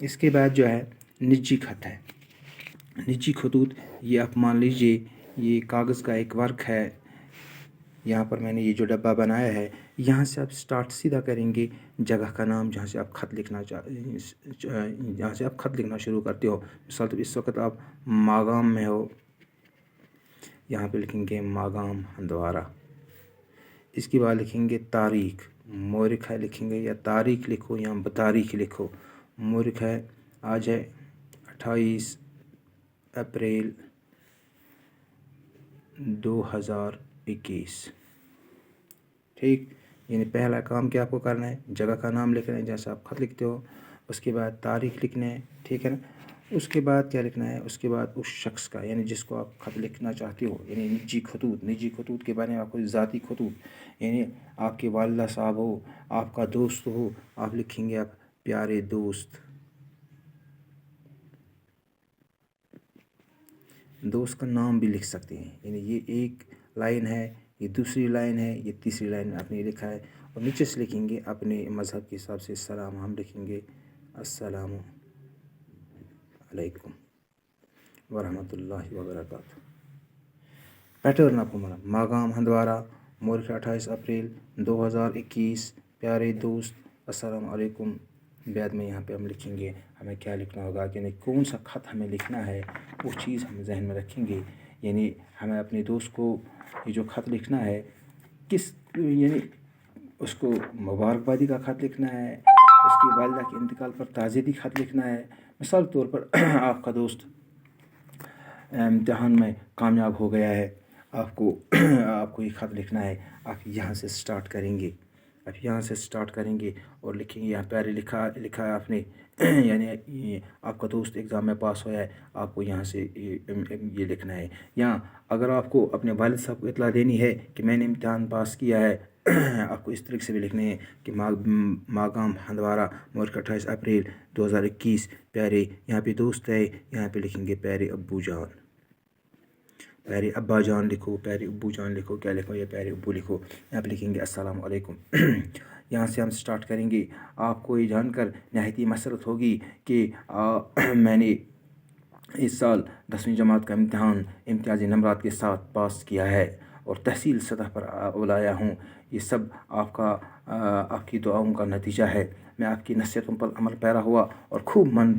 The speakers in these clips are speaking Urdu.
اس کے بعد جو ہے نجی خط ہے. نجی خطوط یہ آپ مان لیجیے یہ کاغذ کا ایک ورک ہے. یہاں پر میں نے یہ جو ڈبہ بنایا ہے یہاں سے آپ سٹارٹ سیدھا کریں گے جگہ کا نام جہاں سے آپ خط لکھنا جہاں سے آپ خط لکھنا شروع کرتے ہو. مثال تو اس وقت آپ ماگام میں ہو, یہاں پہ لکھیں گے ماگام ہندوارہ. اس کے بعد لکھیں گے تاریخ, مورخ ہے لکھیں گے یا تاریخ لکھو یا بتاریخ لکھو. مورخ ہے آج ہے 28 اپریل 2021. ٹھیک, یعنی پہلا کام کیا آپ کو کرنا ہے, جگہ کا نام لکھنا ہے جیسے آپ خط لکھتے ہو. اس کے بعد تاریخ لکھنا ہے, ٹھیک ہے نا. اس کے بعد کیا لکھنا ہے, اس کے بعد اس شخص کا یعنی جس کو آپ خط لکھنا چاہتے ہو, یعنی نجی خطوط. نجی خطوط کے بارے میں آپ کو ذاتی خطوط یعنی آپ کے والدہ صاحب ہو, آپ کا دوست ہو, آپ لکھیں گے آپ پیارے دوست. دوست کا نام بھی لکھ سکتے ہیں, یعنی یہ ایک لائن ہے, یہ دوسری لائن ہے, یہ تیسری لائن آپ نے لکھا ہے. اور نیچے سے لکھیں گے اپنے مذہب کے حساب سے سلام, ہم لکھیں گے السلام علیکم ورحمۃ اللہ وبرکاتہ. پیٹرن آپ کو ماگام ہندوارہ, مورخ 28 اپریل 2021, پیارے دوست السلام علیکم. بعد میں یہاں پہ ہم لکھیں گے ہمیں کیا لکھنا ہوگا, یعنی کون سا خط ہمیں لکھنا ہے وہ چیز ہم ذہن میں رکھیں گے. یعنی ہمیں اپنے دوست کو یہ جو خط لکھنا ہے کس یعنی اس کو مبارکبادی کا خط لکھنا ہے, اس کی والدہ کے انتقال پر تعزیتی خط لکھنا ہے. مثال کے طور پر آپ کا دوست امتحان میں کامیاب ہو گیا ہے, آپ کو یہ خط لکھنا ہے. آپ یہاں سے سٹارٹ کریں گے, اور لکھیں گے یہاں پیارے لکھا ہے آپ نے یعنی آپ کا دوست ایگزام میں پاس ہوا ہے, آپ کو یہاں سے یہ لکھنا ہے. یا اگر آپ کو اپنے والد صاحب کو اطلاع دینی ہے کہ میں نے امتحان پاس کیا ہے, آپ کو اس طریقے سے بھی لکھنے ہیں کہ ماگام ہندوارہ, مورخ 28 اپریل 2021, پیارے, یہاں پہ دوست ہے, یہاں پہ لکھیں گے پیارے ابو جان. پیارے ابا جان لکھو, پیارے ابو جان لکھو, کیا لکھو, یا پیارے ابو لکھو. یہاں پہ لکھیں گے السلام علیکم. یہاں سے ہم سٹارٹ کریں گے. آپ کو یہ جان کر نہایت ہی مسرت ہوگی کہ میں نے اس سال 10ویں جماعت کا امتحان امتیازی نمبرات کے ساتھ پاس کیا ہے اور تحصیل سطح پر بلایا ہوں. یہ سب آپ کی دعاؤں کا نتیجہ ہے. میں آپ کی نصیحتوں پر عمل پیرا ہوا اور خوب من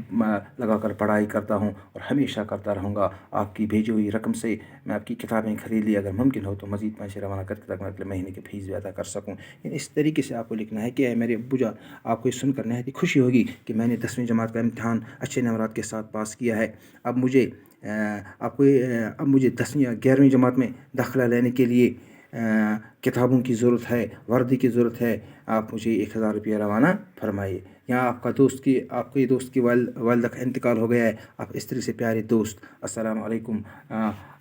لگا کر پڑھائی کرتا ہوں اور ہمیشہ کرتا رہوں گا. آپ کی بھیجی ہوئی رقم سے میں آپ کی کتابیں خرید لی, اگر ممکن ہو تو مزید پیسے روانہ کر کے اگلے مہینے کی فیس بھی ادا کر سکوں. اس طریقے سے آپ کو لکھنا ہے کہ میرے ابو جان, آپ کو یہ سن کر نہایت ہی خوشی ہوگی کہ میں نے 10ویں جماعت کا امتحان اچھے نمبرات کے ساتھ پاس کیا ہے. اب مجھے 10ویں یا 11ویں جماعت میں داخلہ لینے کے لیے کتابوں کی ضرورت ہے, وردی کی ضرورت ہے. آپ مجھے 1000 روپیہ روانہ فرمائیے. یہاں آپ کے دوست کی والدہ کا انتقال ہو گیا ہے. آپ اس طرح سے پیارے دوست السلام علیکم,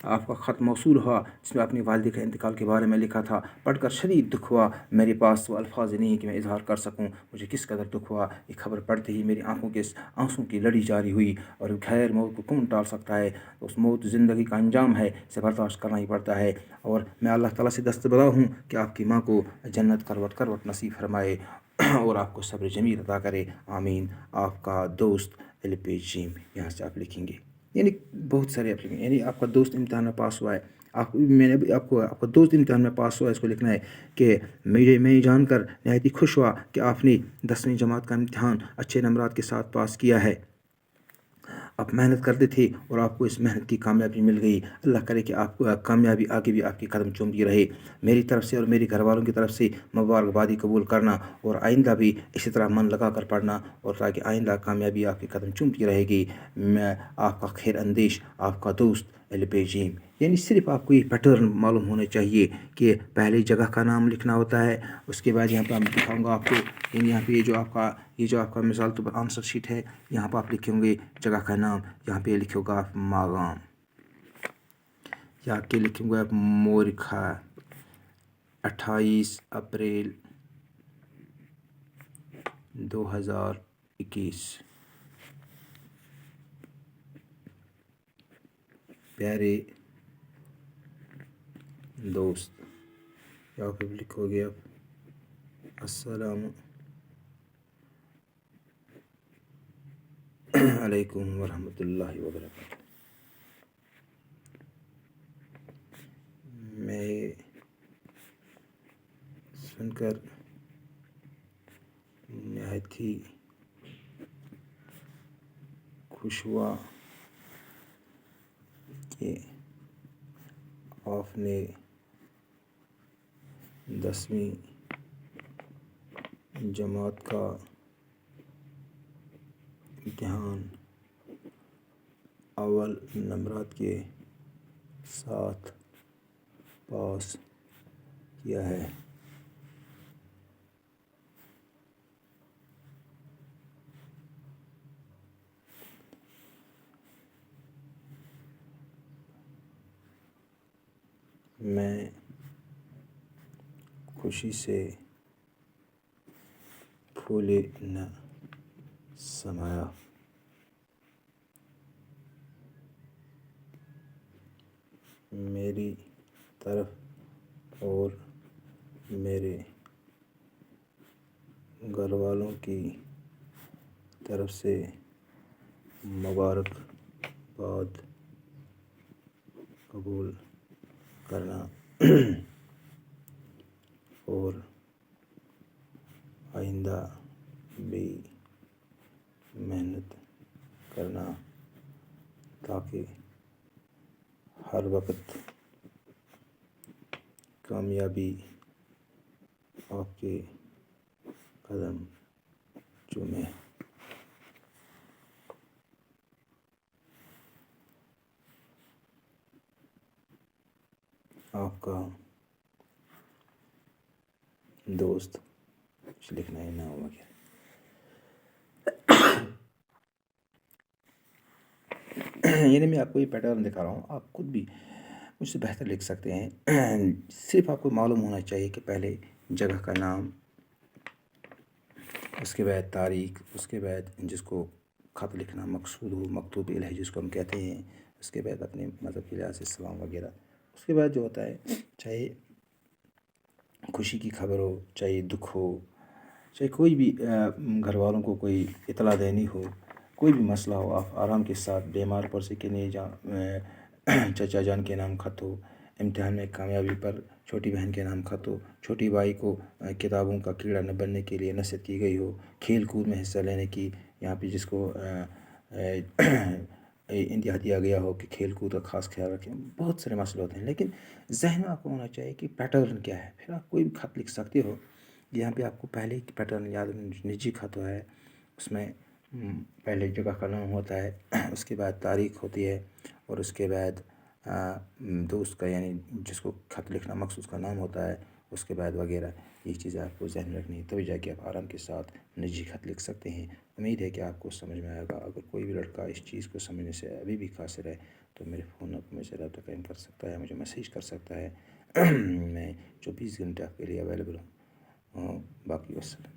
آپ کا خط موصول ہوا جس میں اپنی والدہ کے انتقال کے بارے میں لکھا تھا. پڑھ کر شدید دکھ ہوا, میرے پاس وہ الفاظ نہیں کہ میں اظہار کر سکوں مجھے کس قدر دکھ ہوا. یہ خبر پڑھتے ہی میری آنکھوں کے آنسوں کی لڑی جاری ہوئی. اور خیر موت کو کون ٹال سکتا ہے, اس موت زندگی کا انجام ہے, اسے برداشت کرنا ہی پڑتا ہے. اور میں اللہ تعالیٰ سے دستبردار ہوں کہ آپ کی ماں کو جنت کروٹ نصیب فرمائے اور آپ کو صبر جمیل عطا کرے, آمین. آپ کا دوست LP جیم. یہاں سے آپ لکھیں گے یعنی بہت سارے آپ لکھیں گے, یعنی آپ کا دوست امتحان میں پاس ہوا ہے. میں نے آپ کا دوست امتحان میں پاس ہوا ہے, اس کو لکھنا ہے کہ میں جان کر نہایت ہی خوش ہوا کہ آپ نے 10ویں جماعت کا امتحان اچھے نمبرات کے ساتھ پاس کیا ہے. آپ محنت کرتے تھے اور آپ کو اس محنت کی کامیابی مل گئی. اللہ کرے کہ آپ کو کامیابی آگے بھی آپ کی قدم چومتی رہے. میری طرف سے اور میرے گھر والوں کی طرف سے مبارکبادی قبول کرنا اور آئندہ بھی اسی طرح من لگا کر پڑھنا, اور تاکہ آئندہ کامیابی آپ کی قدم چومتی رہے گی. میں آپ کا خیر اندیش, آپ کا دوست LP جیم. یعنی صرف آپ کو یہ پیٹرن معلوم ہونا چاہیے کہ پہلے جگہ کا نام لکھنا ہوتا ہے. اس کے بعد یہاں پہ میں دکھاؤں گا آپ کو, یعنی یہاں پہ یہ جو آپ کا مثال تو آنسر شیٹ ہے, یہاں پہ آپ لکھیں گے جگہ کا نام. یہاں پہ لکھو گا آپ ماگام, یہاں کے لکھیں گے آپ مورخہ 28 اپریل 2021, پیارے دوست. یہاں پہ لکھو گے آپ السلام علیکم ورحمۃ اللہ وبرکاتہ۔ میں سن کر نہایت ہی خوش ہوا کہ آپ نے 10ویں جماعت کا امتحان اول نمبرات کے ساتھ پاس کیا ہے۔ میں خوشی سے پھولے نہ سمایا۔ میری طرف اور میرے گھر والوں کی طرف سے مبارکباد قبول کرنا اور آئندہ بھی محنت کرنا تاکہ ہر وقت کامیابی آپ کے قدم چومے۔ آپ کا دوست کچھ لکھنا ہی نہ ہوا کیا؟ یعنی میں آپ کو یہ پیٹرن دکھا رہا ہوں، آپ خود بھی مجھ سے بہتر لکھ سکتے ہیں۔ صرف آپ کو معلوم ہونا چاہیے کہ پہلے جگہ کا نام، اس کے بعد تاریخ، اس کے بعد جس کو خط لکھنا مقصود ہو، مکتوب الہی جس کو ہم کہتے ہیں، اس کے بعد اپنے مذہب کے لحاظ سے سلام وغیرہ۔ اس کے بعد جو ہوتا ہے، چاہے خوشی کی خبر ہو، چاہے دکھ ہو، چاہے کوئی بھی گھر والوں کو کوئی اطلاع دینی ہو، کوئی بھی مسئلہ ہو، آپ آرام کے ساتھ بیمار پر سے کہ نہیں چچا جان کے نام خط ہو، امتحان میں کامیابی پر چھوٹی بہن کے نام خط ہو، چھوٹی بھائی کو کتابوں کا کیڑا نہ بننے کے لیے نصیحت کی گئی ہو، کھیل کود میں حصہ لینے کی یہاں پہ جس کو انتہا دیا گیا ہو کہ کھیل کود کا خاص خیال رکھیں۔ بہت سارے مسئلے ہوتے ہیں، لیکن ذہن میں آپ کو ہونا چاہیے کہ پیٹرن کیا ہے۔ پھر آپ کوئی بھی خط لکھ سکتے ہو۔ یہاں پہ آپ کو پہلے ایک پیٹرن یاد، نجی خط ہے، اس میں پہلے جگہ کا نام ہوتا ہے، اس کے بعد تاریخ ہوتی ہے، اور اس کے بعد دوست کا یعنی جس کو خط لکھنا مخصوص کا نام ہوتا ہے، اس کے بعد وغیرہ۔ یہ چیزیں آپ کو ذہن میں رکھنی ہے، تبھی جا کے آپ آرام کے ساتھ نجی خط لکھ سکتے ہیں۔ امید ہے کہ آپ کو سمجھ میں آئے گا۔ اگر کوئی بھی لڑکا اس چیز کو سمجھنے سے ابھی بھی قاصر ہے تو میرے فون مجھ سے رابطہ قائم کر سکتا ہے، مجھے میسیج کر سکتا ہے۔ میں 24 گھنٹے آپ کے لیے اویلیبل ہوں۔ باقی وسلام۔